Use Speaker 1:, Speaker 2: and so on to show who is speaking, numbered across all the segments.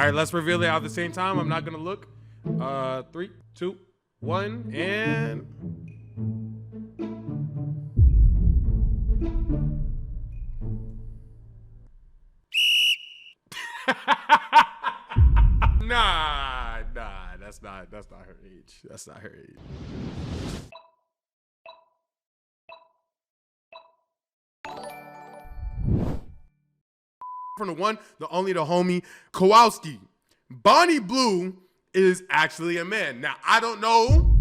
Speaker 1: right, let's reveal it at the same time. I'm not gonna look. 3, 2, 1, and nah, that's not her age. That's not her age. From the one, the only, the homie, Kowski. Bonnie Blue is actually a man. Now, I don't know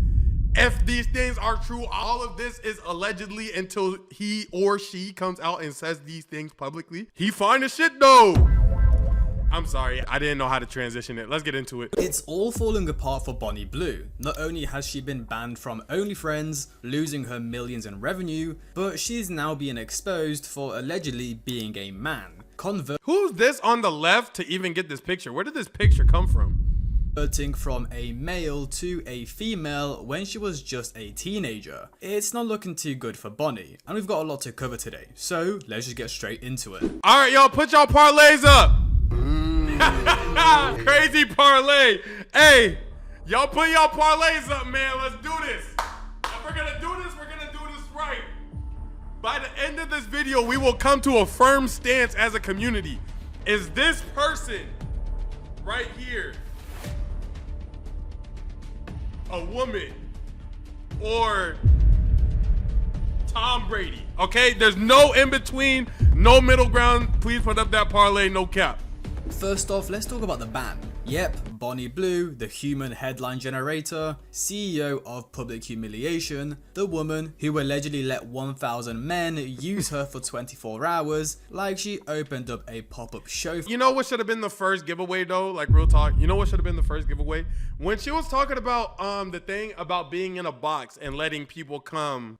Speaker 1: if these things are true. All of this is allegedly until he or she comes out and says these things publicly. He fine as shit though. I'm sorry, I didn't know how to transition it. Let's get into it.
Speaker 2: It's all falling apart for Bonnie Blue. Not only has she been banned from OnlyFans, losing her millions in revenue, but she's now being exposed for allegedly being a man.
Speaker 1: Who's this on the left to even get this picture? Where did this picture come from?
Speaker 2: Converting from a male to a female when she was just a teenager. It's not looking too good for Bonnie, and we've got a lot to cover today, so let's just get straight into it.
Speaker 1: All right, y'all, put y'all parlays up. Crazy parlay. Hey, y'all put y'all parlays up, man. Let's do this. If we're gonna do this, we're gonna do this right. By the end of this video, we will come to a firm stance as a community. Is this person right here a woman or Tom Brady? Okay, there's no in between, no middle ground. Please put up that parlay, no cap.
Speaker 2: First off, let's talk about the ban. Yep, Bonnie Blue, the human headline generator, CEO of Public Humiliation, the woman who allegedly let 1,000 men use her for 24 hours, like she opened up a pop-up show.
Speaker 1: You know what should have been the first giveaway though? Like real talk, you know what should have been the first giveaway? When she was talking about the thing about being in a box and letting people come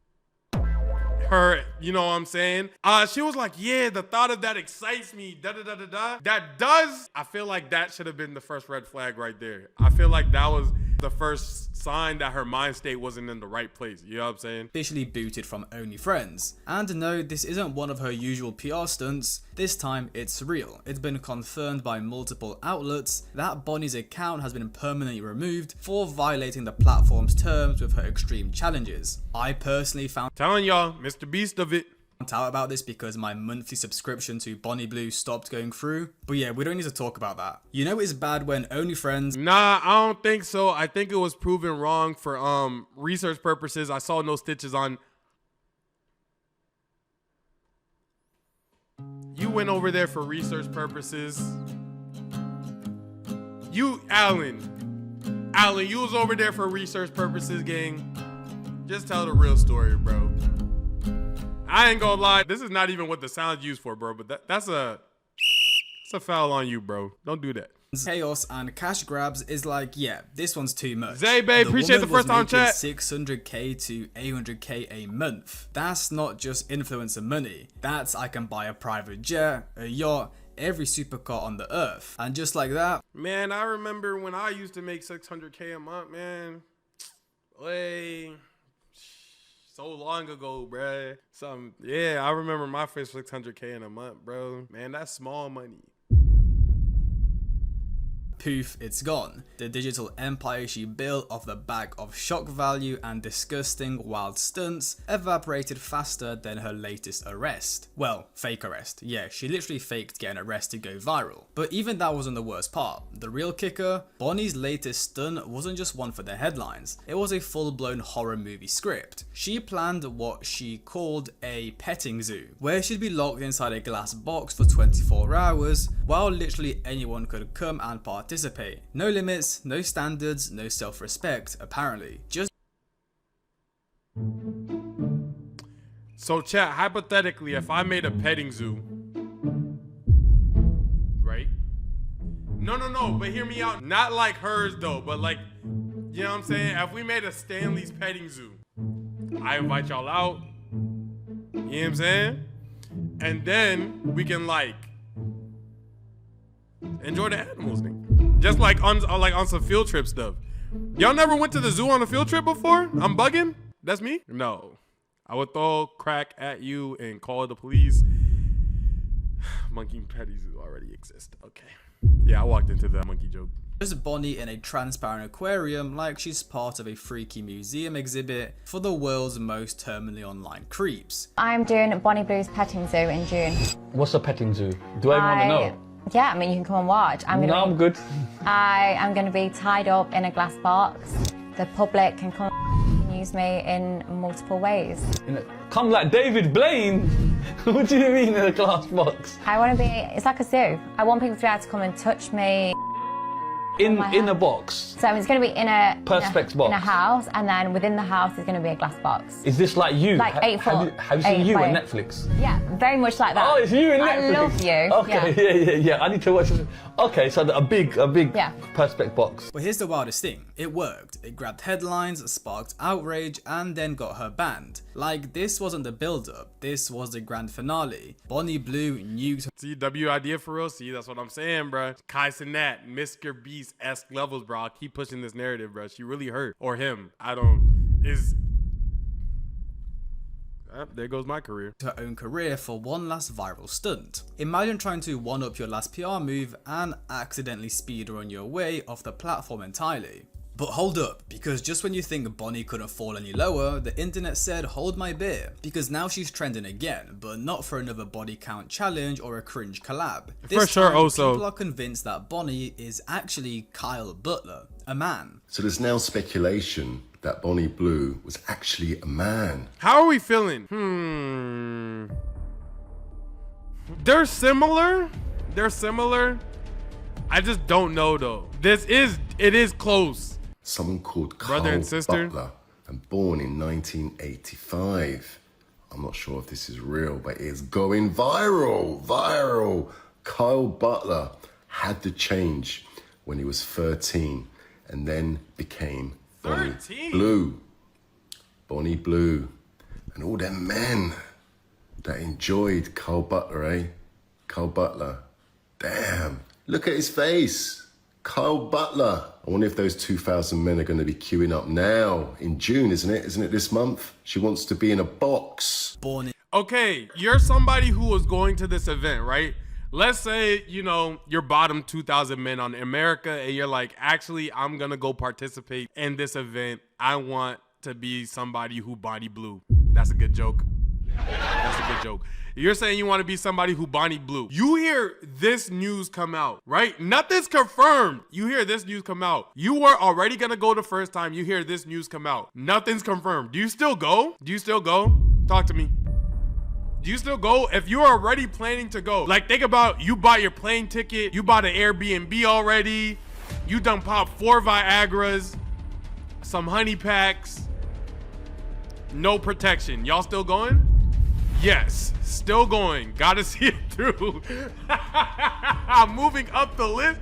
Speaker 1: her, you know what I'm saying? She was like, yeah, the thought of that excites me, da-da-da-da-da. That does, I feel like that should have been the first red flag right there. I feel like that was the first sign that her mind state wasn't in the right place, you know what I'm saying?
Speaker 2: Officially booted from OnlyFans. And no, this isn't one of her usual PR stunts. This time, it's real. It's been confirmed by multiple outlets that Bonnie's account has been permanently removed for violating the platform's terms with her extreme challenges. I personally found
Speaker 1: telling y'all, Mr. Beast of it.
Speaker 2: Out about this because my monthly subscription to Bonnie Blue stopped going through. But yeah, we don't need to talk about that. You know it's bad when OnlyFans...
Speaker 1: Nah, I don't think so. I think it was proven wrong for research purposes. I saw no stitches on... You went over there for research purposes. You, Alan, you was over there for research purposes, gang. Just tell the real story, bro. I ain't gonna lie, this is not even what the sound's used for, bro, but that's a foul on you, bro. Don't do that.
Speaker 2: Chaos and cash grabs is like, yeah, this one's too much.
Speaker 1: Zay, babe, appreciate the first time chat.
Speaker 2: 600k to 800k a month. That's not just influencer money. That's I can buy a private jet, a yacht, every supercar on the earth. And just like that.
Speaker 1: Man, I remember when I used to make 600k a month, man. Way... so long ago, bruh. Yeah, I remember my first 600k in a month, bro. Man, that's small money.
Speaker 2: Poof, it's gone. The digital empire she built off the back of shock value and disgusting wild stunts evaporated faster than her latest arrest. Well, fake arrest. Yeah, she literally faked getting arrested to go viral. But even that wasn't the worst part. The real kicker, Bonnie's latest stunt wasn't just one for the headlines. It was a full-blown horror movie script. She planned what she called a petting zoo, where she'd be locked inside a glass box for 24 hours, while literally anyone could come and participate. No limits, no standards, no self-respect, apparently. Just...
Speaker 1: So chat, hypothetically, if I made a petting zoo, right? No, but hear me out. Not like hers though, but like, you know what I'm saying? If we made a Stanley's petting zoo, I invite y'all out, you know what I'm saying? And then we can like, enjoy the animals, nigga. Just like on some field trip stuff. Y'all never went to the zoo on a field trip before? I'm bugging? That's me? No. I would throw crack at you and call the police. Monkey petty zoo already exists. Okay. Yeah, I walked into that monkey joke.
Speaker 2: Just Bonnie in a transparent aquarium like she's part of a freaky museum exhibit for the world's most terminally online creeps.
Speaker 3: I'm doing Bonnie Blue's petting zoo in June.
Speaker 4: What's a petting zoo? Do I want to know?
Speaker 3: Yeah, I mean, you can come and watch.
Speaker 4: I'm good.
Speaker 3: I am going to be tied up in a glass box. The public can come and use me in multiple ways.
Speaker 4: Come like David Blaine? What do you mean in a glass box?
Speaker 3: I want to be, it's like a zoo. I want people to be able to come and touch me.
Speaker 4: In a box?
Speaker 3: So it's going to be in a
Speaker 4: Perspex box?
Speaker 3: In a house, and then within the house is going to be a glass box.
Speaker 4: Is this like you?
Speaker 3: Like 8 foot.
Speaker 4: Have you seen you on Netflix?
Speaker 3: Yeah, very much like that.
Speaker 4: Oh, it's you in Netflix?
Speaker 3: I love you.
Speaker 4: Okay, yeah. I need to watch it. Okay, so a big Perspex box.
Speaker 2: But here's the wildest thing. It worked. It grabbed headlines, sparked outrage, and then got her banned. Like, this wasn't the build-up. This was the grand finale. Bonnie Blue nuked.
Speaker 1: See, W idea for real? See, that's what I'm saying, bro. Kai Cenat, Mr. Beast-esque levels, bro. I'll keep pushing this narrative, bro. She really hurt. Or him. There goes my career.
Speaker 2: Her own career for one last viral stunt. Imagine trying to one-up your last PR move and accidentally speedrun your way off the platform entirely. But hold up, because just when you think Bonnie couldn't fall any lower, the internet said hold my beer, because now she's trending again, but not for another body count challenge or a cringe collab.
Speaker 1: For sure, also.
Speaker 2: People are convinced that Bonnie is actually Kyle Butler, a man.
Speaker 5: So there's now speculation that Bonnie Blue was actually a man.
Speaker 1: How are we feeling? They're similar. I just don't know though. It is close.
Speaker 5: Someone called
Speaker 1: Brother
Speaker 5: Kyle
Speaker 1: and sister.
Speaker 5: Butler and born in 1985. I'm not sure if this is real, but it's going viral. Kyle Butler had to change when he was 13 and then became Bonnie
Speaker 1: 13?
Speaker 5: Blue. Bonnie Blue. And all them men that enjoyed Kyle Butler, eh? Kyle Butler. Damn. Look at his face. Kyle Butler. I wonder if those 2,000 men are going to be queuing up now in June, isn't it? Isn't it this month? She wants to be in a box.
Speaker 1: Okay, you're somebody who was going to this event, right? Let's say, you're bottom 2,000 men on America and you're like, actually, I'm going to go participate in this event. I want to be somebody who Bonnie Blue. That's a good joke. You're saying you want to be somebody who Bonnie Blue. You hear this news come out, right? Nothing's confirmed. You hear this news come out. You were already going to go the first time. You hear this news come out. Nothing's confirmed. Do you still go? Talk to me. Do you still go? If you're already planning to go, like think about you bought your plane ticket, you bought an Airbnb already, you done popped 4 Viagras, some honey packs, no protection. Y'all still going? Yes, still going. Gotta see it through. I'm moving up the list.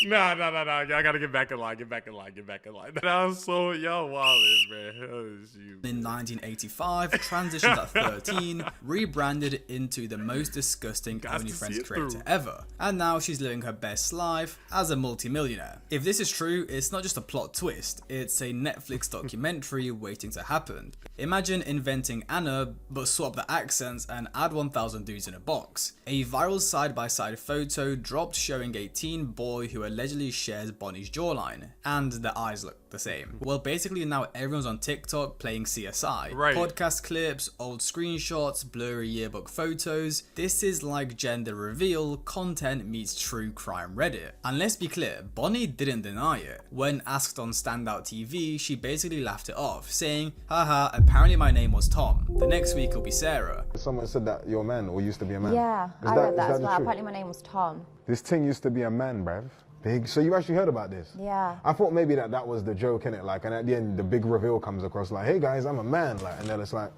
Speaker 1: No. I gotta get back in line. That was so y'all wildin', man. Oh, shoot.
Speaker 2: In 1985, transitioned at 13, rebranded into the most disgusting OnlyFans creator ever. And now she's living her best life as a multimillionaire. If this is true, it's not just a plot twist, it's a Netflix documentary waiting to happen. Imagine inventing Anna, but swap the accents and add 1,000 dudes in a box. A viral side-by-side photo dropped showing a teen boy who allegedly shares Bonnie's jawline, and their eyes look the same. Well, basically now everyone's on TikTok playing CSI.
Speaker 1: Right.
Speaker 2: Podcast clips, old screenshots, blurry yearbook photos. This is like gender reveal content meets true crime Reddit. And let's be clear, Bonnie didn't deny it. When asked on Standout TV, she basically laughed it off, saying, haha, apparently my name was Tom. The next week it'll be Sarah.
Speaker 6: Someone said that you're a man or used to be a man.
Speaker 3: Yeah, I read that as well. Apparently my name was Tom.
Speaker 6: This thing used to be a man, bruv. Big. So you actually heard about this?
Speaker 3: Yeah.
Speaker 6: I thought maybe that was the joke, innit? Like, and at the end, the big reveal comes across like, hey guys, I'm a man. Like, and then it's like,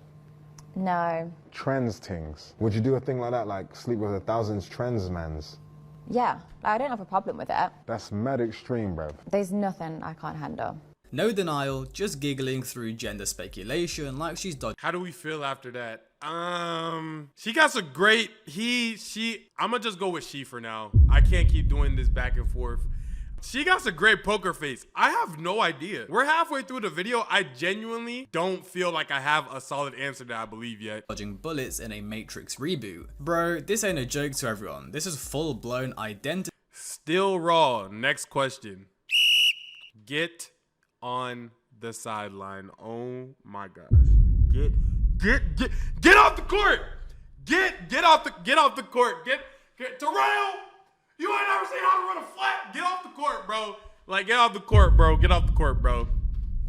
Speaker 3: No.
Speaker 6: trans things. Would you do a thing like that? Like sleep with 1,000 trans mans?
Speaker 3: Yeah, I don't have a problem with it.
Speaker 6: That's mad extreme, bruv.
Speaker 3: There's nothing I can't handle.
Speaker 2: No denial, just giggling through gender speculation like she's dodging.
Speaker 1: How do we feel after that? She got some great, I'ma just go with she for now. I can't keep doing this back and forth. She got a great poker face. I have no idea. We're halfway through the video. I genuinely don't feel like I have a solid answer that I believe yet.
Speaker 2: Dodging bullets in a Matrix reboot. Bro, this ain't a joke to everyone. This is full-blown identity.
Speaker 1: Still raw. Next question. Get on the sideline. Oh my gosh. Get off the court. Get off the court. Get Terrell. You ain't never seen how to run a flat. Get off the court, bro. Like, get off the court, bro. Get off the court, bro.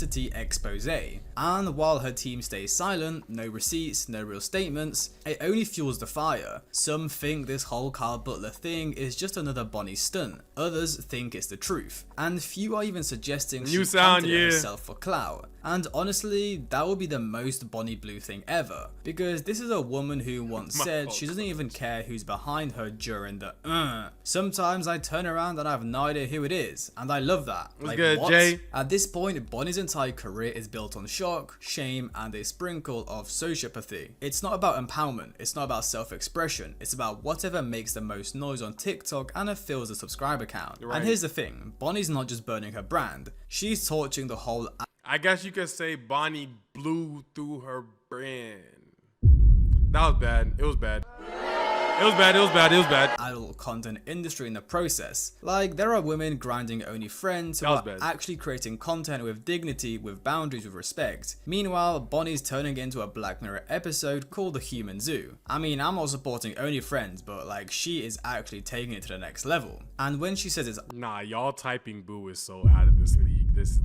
Speaker 2: Expose. And while her team stays silent, no receipts, no real statements, it only fuels the fire. Some think this whole Kyle Butler thing is just another Bonnie stunt. Others think it's the truth. And few are even suggesting she planted it herself for clout. And honestly, that would be the most Bonnie Blue thing ever. Because this is a woman who once said she doesn't even care who's behind her during the Sometimes I turn around and I have no idea who it is. And I love that.
Speaker 1: What's good, Jay?
Speaker 2: At this point, Bonnie's entire career is built on shock, shame, and a sprinkle of sociopathy. It's not about empowerment, it's not about self-expression, it's about whatever makes the most noise on TikTok and it fills the subscriber count. Right. And here's the thing, Bonnie's not just burning her brand, she's torching the whole...
Speaker 1: I guess you could say Bonnie blew through her brand. That was bad. It was bad. It was bad.
Speaker 2: Adult content industry in the process. Like, there are women grinding only friends who are actually creating content with dignity, with boundaries, with respect. Meanwhile, Bonnie's turning into a Black Mirror episode called The Human Zoo. I mean, I'm not supporting only friends, but like, she is actually taking it to the next level. And when she says it's...
Speaker 1: Nah, y'all typing boo is so out of this league. That's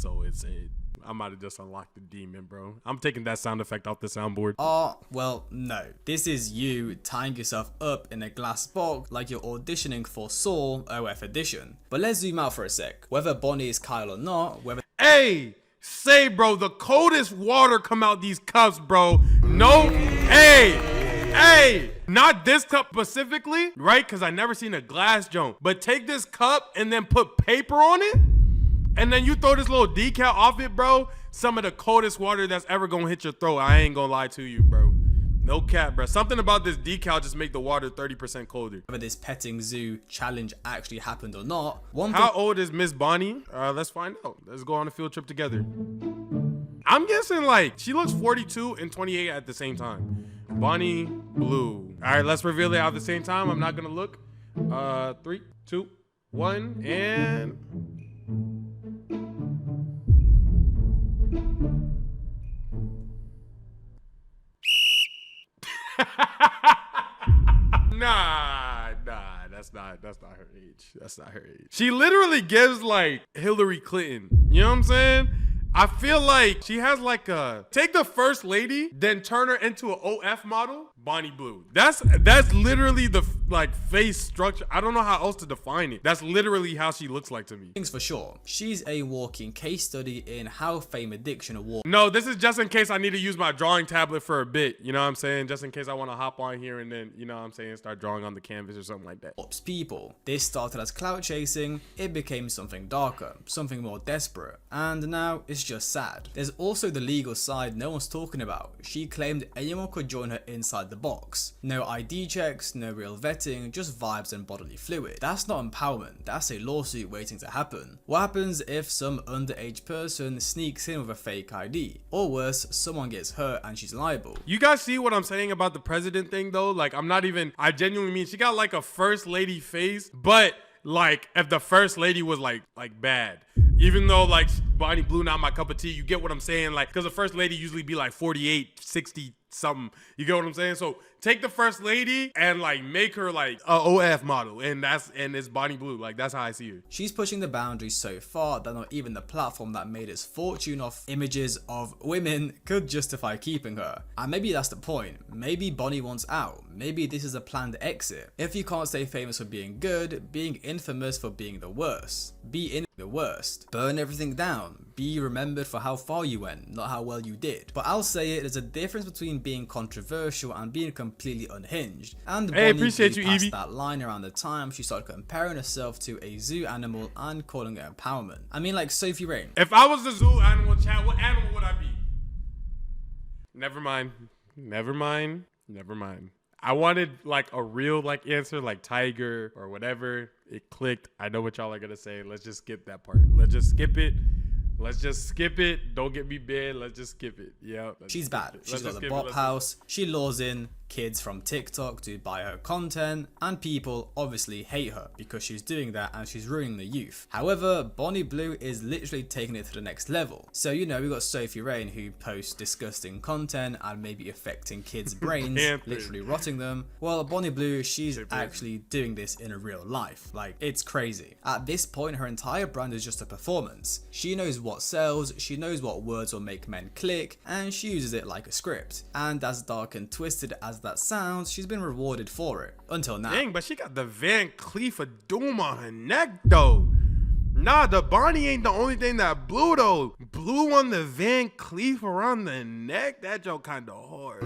Speaker 1: so insane. I might have just unlocked the demon, bro. I'm taking that sound effect off the soundboard.
Speaker 2: Oh, well, no. This is you tying yourself up in a glass box like you're auditioning for Saw OF Edition. But let's zoom out for a sec. Whether Bonnie is Kyle or not, whether...
Speaker 1: Hey! Say, bro, the coldest water come out these cups, bro. No, hey! Not this cup specifically, right? Because I never seen a glass jump. But take this cup and then put paper on it. And then you throw this little decal off it, bro. Some of the coldest water that's ever gonna hit your throat. I ain't gonna lie to you, bro. No cap, bro. Something about this decal just make the water 30% colder.
Speaker 2: Whether this petting zoo challenge actually happened or not.
Speaker 1: How old is Miss Bonnie? Let's find out. Let's go on a field trip together. I'm guessing like she looks 42 and 28 at the same time. Bonnie Blue. All right, let's reveal it at the same time. I'm not gonna look. 3, 2, 1, and... Nah, that's not her age. That's not her age. She literally gives like Hillary Clinton. You know what I'm saying? I feel like she has like take the first lady, then turn her into an OF model, Bonnie Blue. That's literally the like face structure. I don't know how else to define it. That's literally how she looks like to me.
Speaker 2: Things for sure. She's a walking case study in how fame addiction works.
Speaker 1: No, this is just in case I need to use my drawing tablet for a bit. You know what I'm saying? Just in case I want to hop on here and then, you know what I'm saying, start drawing on the canvas or something like that.
Speaker 2: People. This started as clout chasing, it became something darker, something more desperate, and now it's just sad. There's also the legal side no one's talking about. She claimed anyone could join her inside the box. No ID checks, no real vetting, just vibes and bodily fluid. That's not empowerment, that's a lawsuit waiting to happen. What happens if some underage person sneaks in with a fake ID? Or worse, someone gets hurt and she's liable.
Speaker 1: You guys see what I'm saying about the president thing though? Like, I genuinely mean, she got like a first lady face, but like if the first lady was like bad, even though like Bonnie Blue not my cup of tea, you get what I'm saying? Like, because the first lady usually be like 48, 60 something, you get what I'm saying? So take the first lady and like make her like a OF model, and it's Bonnie Blue. Like, that's how I see her.
Speaker 2: She's pushing the boundaries so far that not even the platform that made its fortune off images of women could justify keeping her. And maybe that's the point. Maybe Bonnie wants out. Maybe this is a planned exit. If you can't stay famous for being good, being infamous for being the worst. Be in the worst. Burn everything down. Be remembered for how far you went, not how well you did. But I'll say it, there's a difference between being controversial and being completely unhinged. And Bonnie
Speaker 1: appreciate you,
Speaker 2: passed
Speaker 1: Evie.
Speaker 2: that line around the time she started comparing herself to a zoo animal and calling it empowerment. I mean, like Sophie Rain.
Speaker 1: If I was the zoo animal, chat, what animal would I be? Never mind. I wanted like a real like answer, like tiger or whatever. It clicked. I know what y'all are gonna say. Let's just skip that part. Let's just skip it. Let's just skip it. Don't get me banned. Let's just skip it. Yeah.
Speaker 2: She's bad. She's got the bot house. She lures in kids from TikTok to buy her content, and people obviously hate her because she's doing that and she's ruining the youth. However, Bonnie Blue is literally taking it to the next level. So, you know, we got Sophie Rain, who posts disgusting content and maybe affecting kids' brains, literally rotting them. Well, Bonnie Blue, she's actually doing this in a real life. Like, it's crazy. At this point, her entire brand is just a performance. She knows what sells, she knows what words will make men click, and she uses it like a script. And as dark and twisted as that sounds, she's been rewarded for it until now.
Speaker 1: Dang, but she got the Van Cleef of doom on her neck though. Nah, the Bonnie ain't the only thing that blew though. Blue on the Van Cleef around the neck, that joke kinda hard.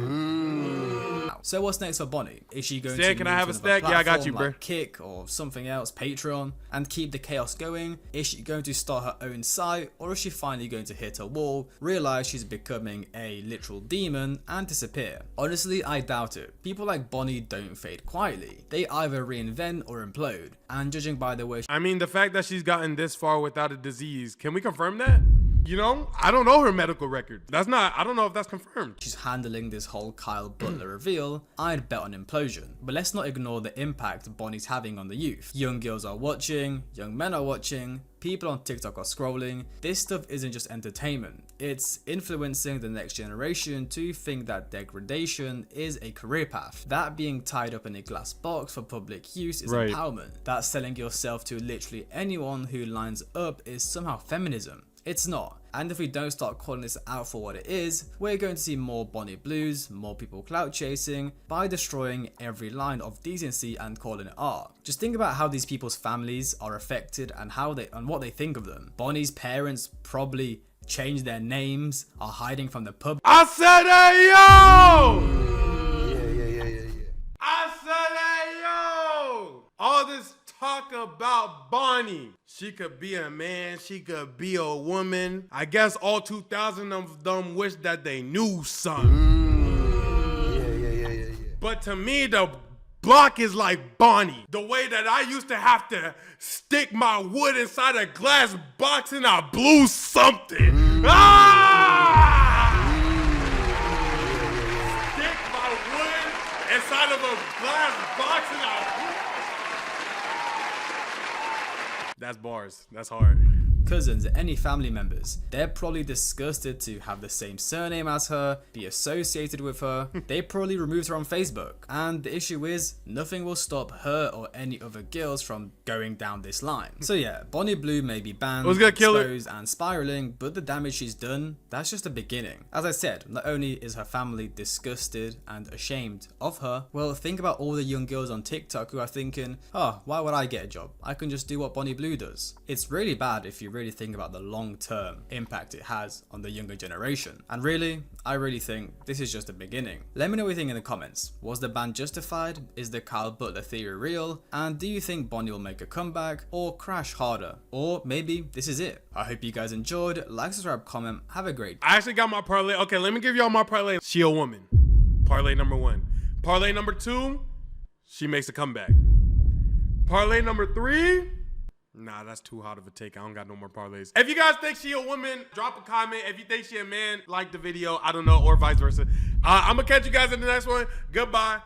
Speaker 2: So what's next for Bonnie? Is she going
Speaker 1: Stan,
Speaker 2: to
Speaker 1: can I have a stack? Yeah, I got you, bro.
Speaker 2: Like Kick or something else, Patreon, and keep the chaos going? Is she going to start her own site, or is she finally going to hit a wall, realize she's becoming a literal demon, and disappear? Honestly, I doubt it. People like Bonnie don't fade quietly. They either reinvent or implode, and judging by the way
Speaker 1: I mean, the fact that she's gotten this far without a disease, can we confirm that? You know, I don't know her medical record. I don't know if that's confirmed.
Speaker 2: She's handling this whole Kyle Butler reveal, I'd bet on implosion. But let's not ignore the impact Bonnie's having on the youth. Young girls are watching, young men are watching, people on TikTok are scrolling. This stuff isn't just entertainment. It's influencing the next generation to think that degradation is a career path. That being tied up in a glass box for public use is empowerment. That selling yourself to literally anyone who lines up is somehow feminism. It's not. And if we don't start calling this out for what it is, we're going to see more Bonnie Blues, more people clout chasing by destroying every line of decency and calling it art. Just think about how these people's families are affected and what they think of them. Bonnie's parents probably changed their names, are hiding from the pub.
Speaker 1: I said, hey, yo! I said, hey, yo! All this talk about Bonnie. She could be a man, she could be a woman. I guess all 2,000 of them wish that they knew something. But to me, the block is like Bonnie. The way that I used to have to stick my wood inside a glass box and I blew something. Stick my wood inside of a glass box and I blew. That's bars. That's hard.
Speaker 2: Cousins, any family members, they're probably disgusted to have the same surname as her, be associated with her. They probably removed her on Facebook. And the issue is, nothing will stop her or any other girls from going down this line. So yeah, Bonnie Blue may be banned, exposed, and spiraling, but the damage she's done, that's just the beginning. As I said, not only is her family disgusted and ashamed of her, well, think about all the young girls on TikTok who are thinking, oh, why would I get a job? I can just do what Bonnie Blue does. It's really bad if you really think about the long-term impact it has on the younger generation. And really, I really think this is just the beginning. Let me know what you think in the comments. Was the ban justified? Is the Kyle Butler theory real? And do you think Bonnie will make a comeback or crash harder? Or maybe this is it. I hope you guys enjoyed. Like, subscribe, comment. Have a great day.
Speaker 1: I actually got my parlay. Okay, let me give y'all my parlay. She a woman. Parlay number 1. Parlay number 2, she makes a comeback. Parlay number 3, nah, that's too hot of a take. I don't got no more parlays. If you guys think she a woman, drop a comment. If you think she a man, like the video. I don't know, or vice versa. I'm gonna catch you guys in the next one. Goodbye.